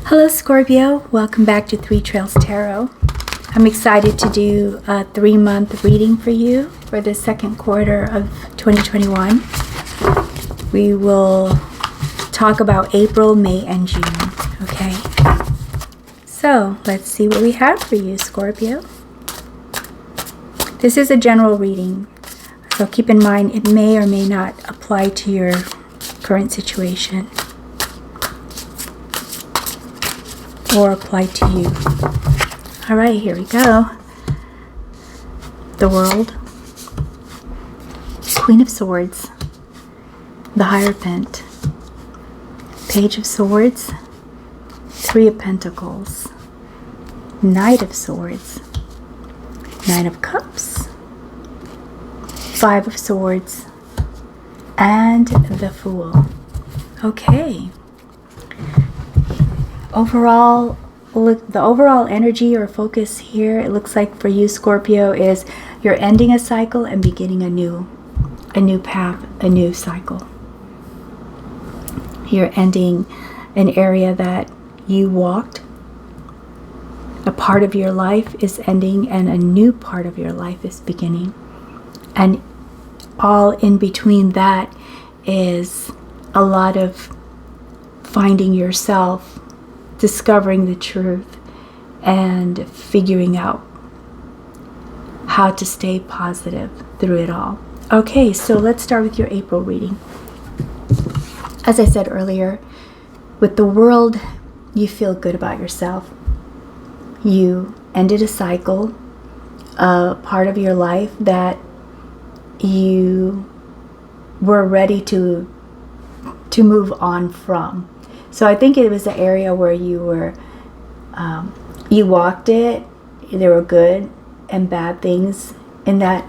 Hello Scorpio, welcome back to Three Trails Tarot. I'm excited to do a 3-month reading for you for the second quarter of 2021. We will talk about April, May, and June, okay? So let's see what we have for you, Scorpio. This is a general reading, so keep in mind it may or may not apply to your current situation or apply to you. All right, here we go. The World, Queen of Swords, the Hierophant, Page of Swords, Three of Pentacles, Knight of Swords, Nine of Cups, Five of Swords, and the Fool. Okay. Overall, look, the overall energy or focus here, it looks like for you, Scorpio, is you're ending a cycle and beginning a new path, a new cycle. You're ending an area that you walked. A part of your life is ending and a new part of your life is beginning. And all in between that is a lot of finding yourself, discovering the truth, and figuring out how to stay positive through it all. Okay, so let's start with your April reading. As I said earlier, with the World, you feel good about yourself. You ended a cycle, a part of your life that you were ready to move on from. So I think it was the area where you were, you walked it. There were good and bad things in that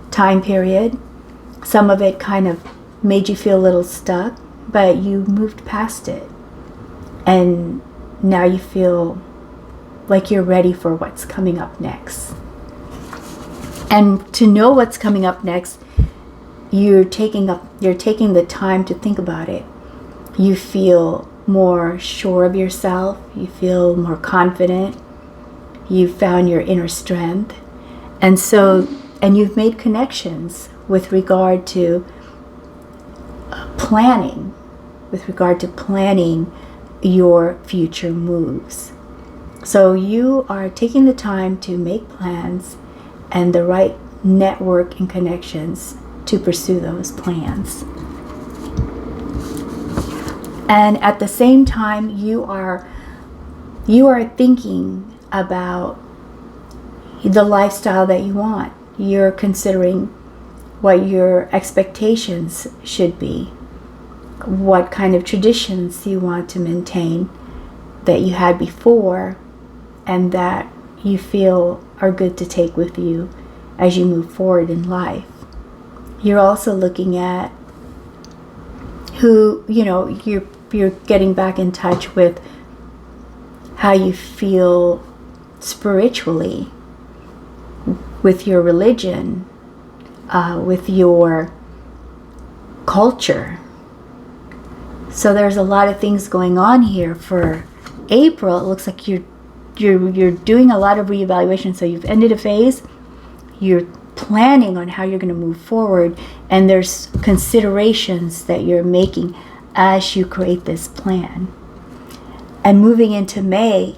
time period. Some of it kind of made you feel a little stuck, but you moved past it. And now you feel like you're ready for what's coming up next. And to know what's coming up next, you're taking the time to think about it. You feel more sure of yourself, you feel more confident, you've found your inner strength, and you've made connections with regard to planning your future moves. So you are taking the time to make plans and the right network and connections to pursue those plans. And at the same time, you are thinking about the lifestyle that you want. You're considering what your expectations should be, what kind of traditions you want to maintain that you had before and that you feel are good to take with you as you move forward in life. You're also looking at who, you're getting back in touch with how you feel spiritually, with your religion, with your culture. So there's a lot of things going on here for April. It looks like you're doing a lot of reevaluation. So you've ended a phase, you're planning on how you're going to move forward, and there's considerations that you're making as you create this plan. And moving into May,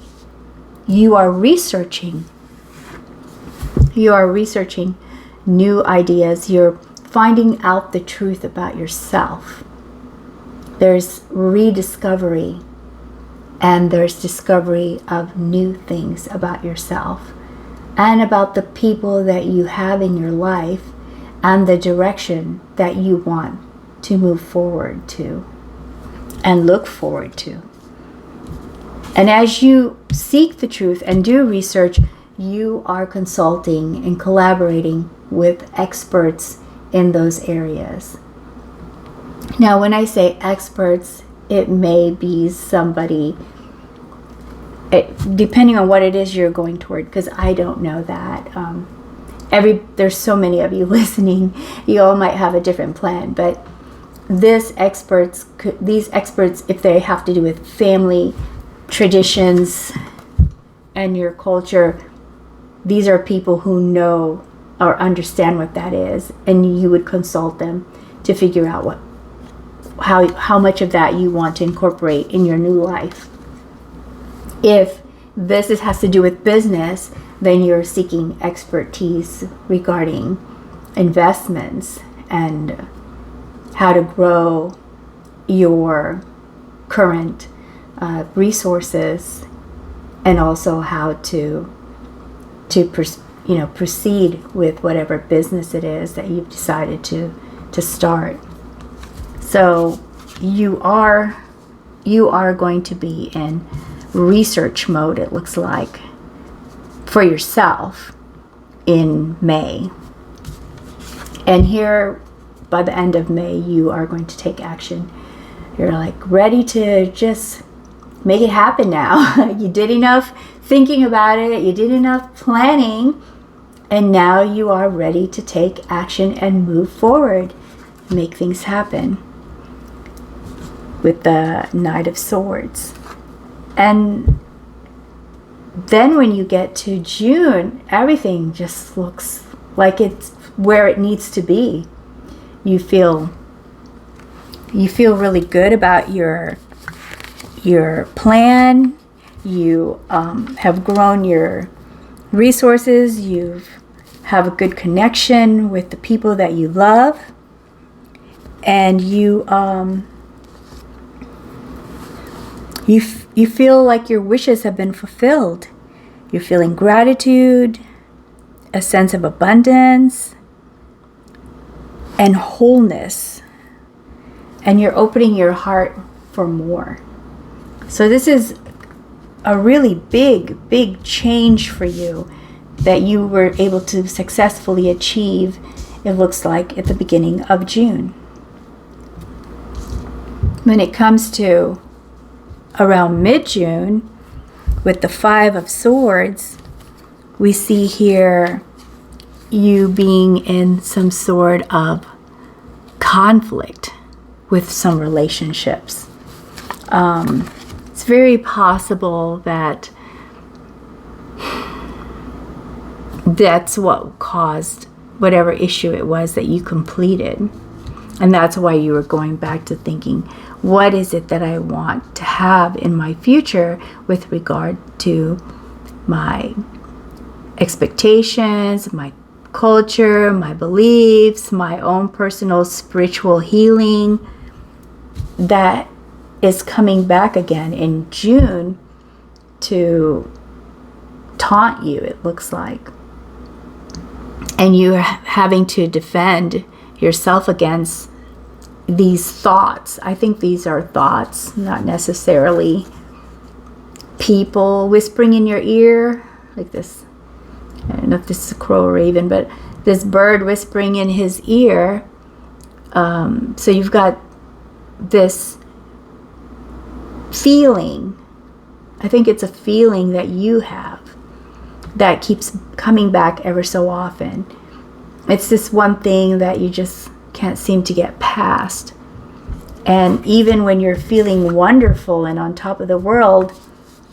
you are researching new ideas. You're finding out the truth about yourself. There's rediscovery, and there's discovery of new things about yourself and about the people that you have in your life and the direction that you want to move forward to and look forward to. And as you seek the truth and do research, you are consulting and collaborating with experts in those areas. Now, when I say experts, it may be somebody, depending on what it is you're going toward, because I don't know that. There's so many of you listening, you all might have a different plan, but these experts, if they have to do with family traditions and your culture, these are people who know or understand what that is, and you would consult them to figure out how much of that you want to incorporate in your new life. If this has to do with business, then you're seeking expertise regarding investments and how to grow your current resources, and also how to proceed with whatever business it is that you've decided to start. So you are going to be in research mode, it looks like, for yourself in May. And here by the end of May, you are going to take action. You're like ready to just make it happen now. You did enough thinking about it, you did enough planning, and now you are ready to take action and move forward, make things happen with the Knight of Swords. And then when you get to June, everything just looks like it's where it needs to be. You feel really good about your plan. You have grown your resources. You have a good connection with the people that you love, and you feel like your wishes have been fulfilled. You're feeling gratitude, a sense of abundance, and wholeness. And you're opening your heart for more. So this is a really big change for you that you were able to successfully achieve, it looks like, at the beginning of June. When it comes to around mid-June, with the Five of Swords, we see here you being in some sort of conflict with some relationships. It's very possible that that's what caused whatever issue it was that you completed. And that's why you were going back to thinking, what is it that I want to have in my future with regard to my expectations, my culture, my beliefs, my own personal spiritual healing, that is coming back again in June to taunt you, it looks like. And you're having to defend yourself against these thoughts. I think these are thoughts, not necessarily people whispering in your ear, like this. I don't know if this is a crow or raven, but this bird whispering in his ear. So you've got this feeling. I think it's a feeling that you have that keeps coming back ever so often. It's this one thing that you just can't seem to get past. And even when you're feeling wonderful and on top of the world,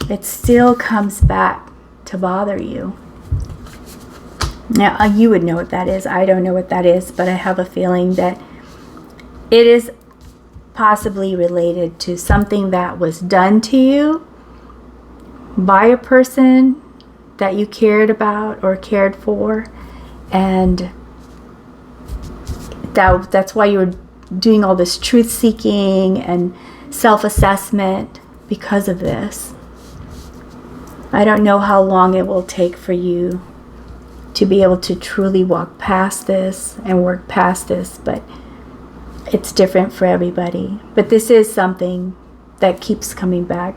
it still comes back to bother you. Now, you would know what that is. I don't know what that is, but I have a feeling that it is possibly related to something that was done to you by a person that you cared about or cared for, and that's why you were doing all this truth-seeking and self-assessment because of this. I don't know how long it will take for you to be able to truly walk past this and work past this, but it's different for everybody. But this is something that keeps coming back.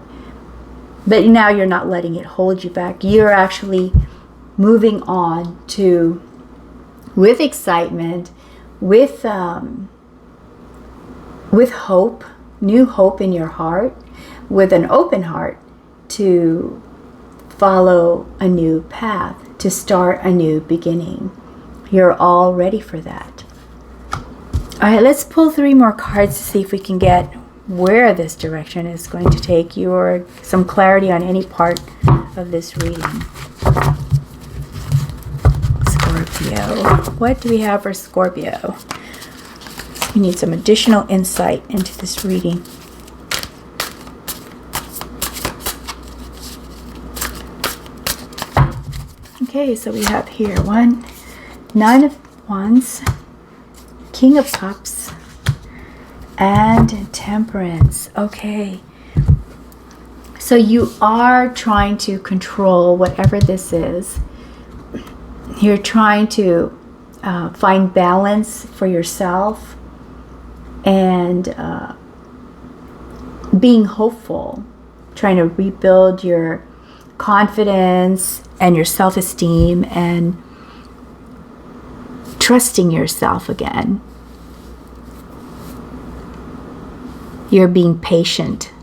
But now you're not letting it hold you back. You're actually moving on to, with excitement, with hope, new hope in your heart, with an open heart to follow a new path, to start a new beginning. You're all ready for that. All right, let's pull 3 more cards to see if we can get where this direction is going to take you, or some clarity on any part of this reading. Scorpio. What do we have for Scorpio? We need some additional insight into this reading. Okay, so we have here 9 of Wands, King of Cups, and Temperance. Okay. So you are trying to control whatever this is. You're trying to find balance for yourself and being hopeful, trying to rebuild your confidence and your self-esteem and trusting yourself again. You're being patient,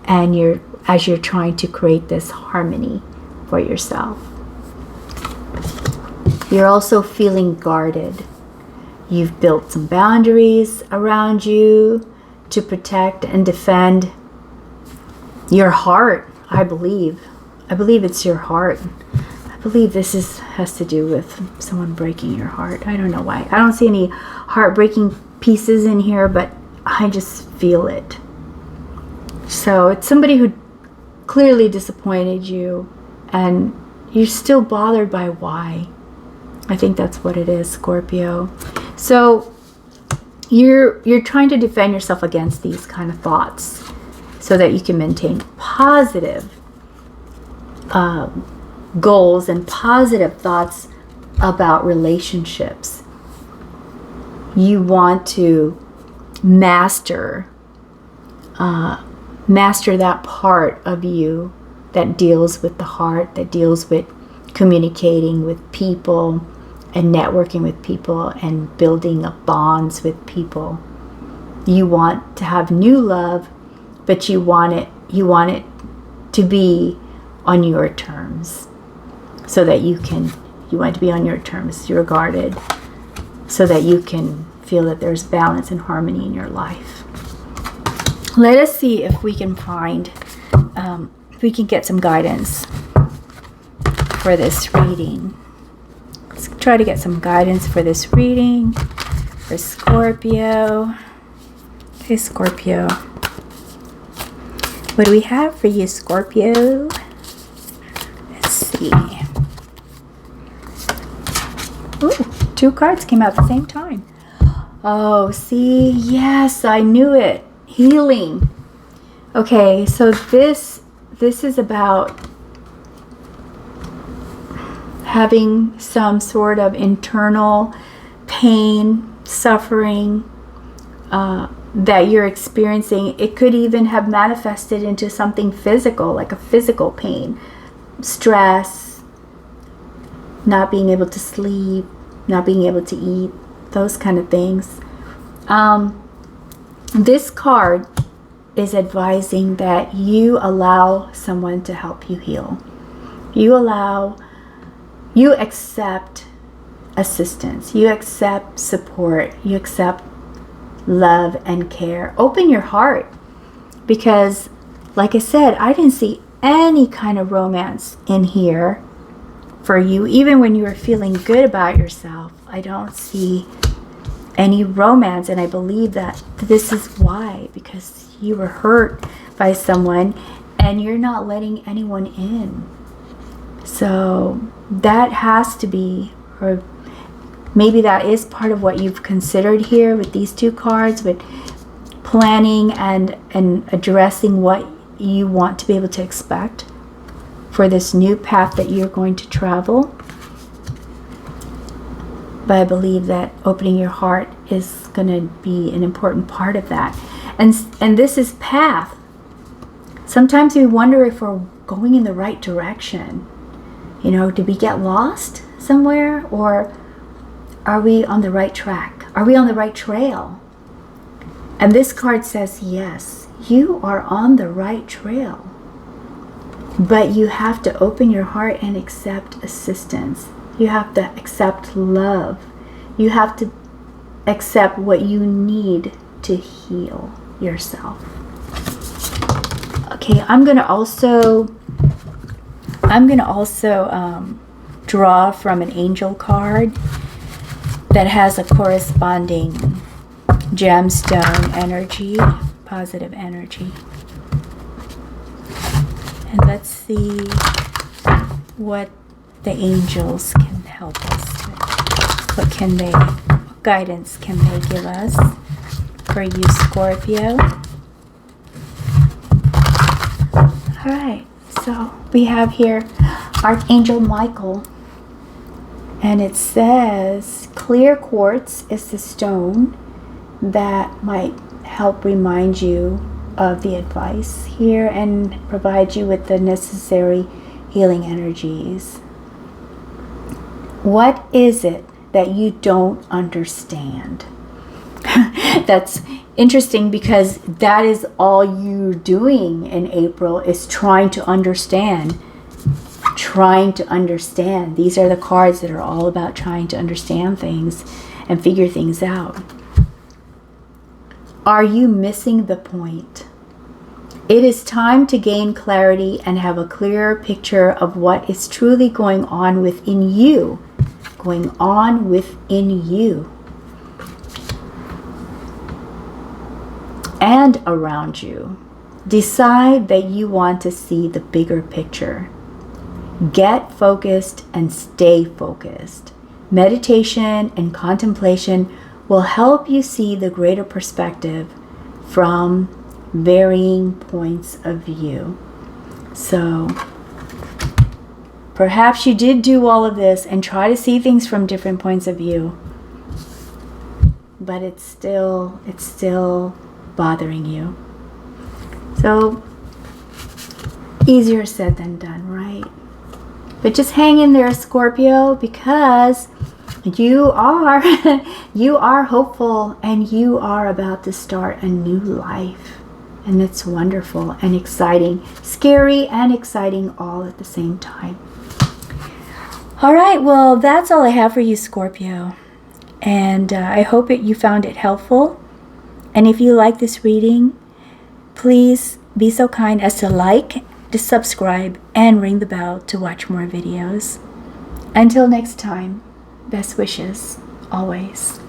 and as you're trying to create this harmony for yourself. You're also feeling guarded. You've built some boundaries around you to protect and defend your heart, I believe. I believe it's your heart. I believe this has to do with someone breaking your heart. I don't know why. I don't see any heartbreaking pieces in here, but I just feel it. So it's somebody who clearly disappointed you, and you're still bothered by why. I think that's what it is, Scorpio. So you're trying to defend yourself against these kind of thoughts so that you can maintain positive goals and positive thoughts about relationships. You want to master that part of you that deals with the heart, that deals with communicating with people and networking with people and building up bonds with people. You want to have new love, but you want it to be on your terms, so that you want it to be on your terms. You're guarded so that you can feel that there's balance and harmony in your life. Let us see if we can find, if we can get some guidance for this reading. Let's try to get some guidance for this reading for Scorpio. Okay, Scorpio. What do we have for you, Scorpio? Let's see. Ooh, 2 cards came out at the same time. Oh, see, yes, I knew it. Healing. Okay, so this is about having some sort of internal pain, suffering that you're experiencing. It could even have manifested into something physical, like a physical pain, stress, not being able to sleep, not being able to eat, those kind of things. This card is advising that you allow someone to help you heal. You accept assistance. You accept support. You accept love and care. Open your heart, because like I said, I didn't see any kind of romance in here for you. Even when you were feeling good about yourself, I don't see any romance, and I believe that this is why, because you were hurt by someone and you're not letting anyone in. So that has to be, or maybe that is part of what you've considered here with these 2 cards, with planning and addressing what you want to be able to expect for this new path that you're going to travel. But I believe that opening your heart is going to be an important part of that. And this is path. Sometimes we wonder if we're going in the right direction. You know, did we get lost somewhere, or are we on the right track? Are we on the right trail? And this card says, yes, you are on the right trail. But you have to open your heart and accept assistance. You have to accept love. You have to accept what you need to heal. yourself. Okay, I'm gonna also draw from an angel card that has a corresponding gemstone energy, positive energy. And let's see what the angels can help us with. What guidance can they give us for you, Scorpio? All right, so we have here Archangel Michael, and it says clear quartz is the stone that might help remind you of the advice here and provide you with the necessary healing energies. What is it that you don't understand? That's interesting because that is all you're doing in April, is trying to understand. These are the cards that are all about trying to understand things and figure things out. Are you missing the point? It is time to gain clarity and have a clearer picture of what is truly going on within you. And around you. Decide that you want to see the bigger picture. Get focused and stay focused. Meditation and contemplation will help you see the greater perspective from varying points of view. So perhaps you did do all of this and try to see things from different points of view, but it's still bothering you. So easier said than done, right? But just hang in there, Scorpio, because you are you are hopeful and you are about to start a new life. And it's wonderful and exciting, scary and exciting all at the same time. All right, well, that's all I have for you, Scorpio. And I hope you found it helpful. And if you like this reading, please be so kind as to like, to subscribe, and ring the bell to watch more videos. Until next time, best wishes, always.